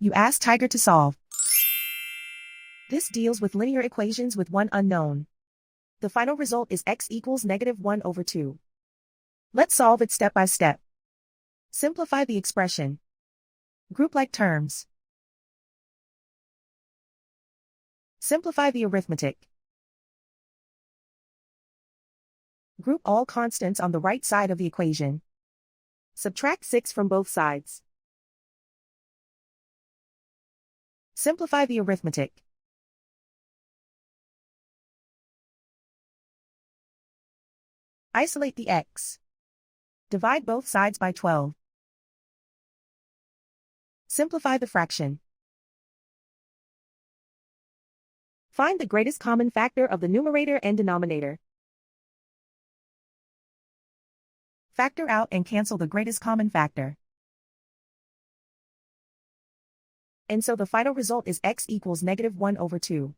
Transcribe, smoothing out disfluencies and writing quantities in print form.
You ask Tiger to solve. This deals with linear equations with one unknown. The final result is x equals -1/2. Let's solve it step by step. Simplify the expression. Group like terms. Simplify the arithmetic. Group all constants on the right side of the equation. Subtract 6 from both sides. Simplify the arithmetic. Isolate the x. Divide both sides by 12. Simplify the fraction. Find the greatest common factor of the numerator and denominator. Factor out and cancel the greatest common factor. And so the final result is x equals -1/2.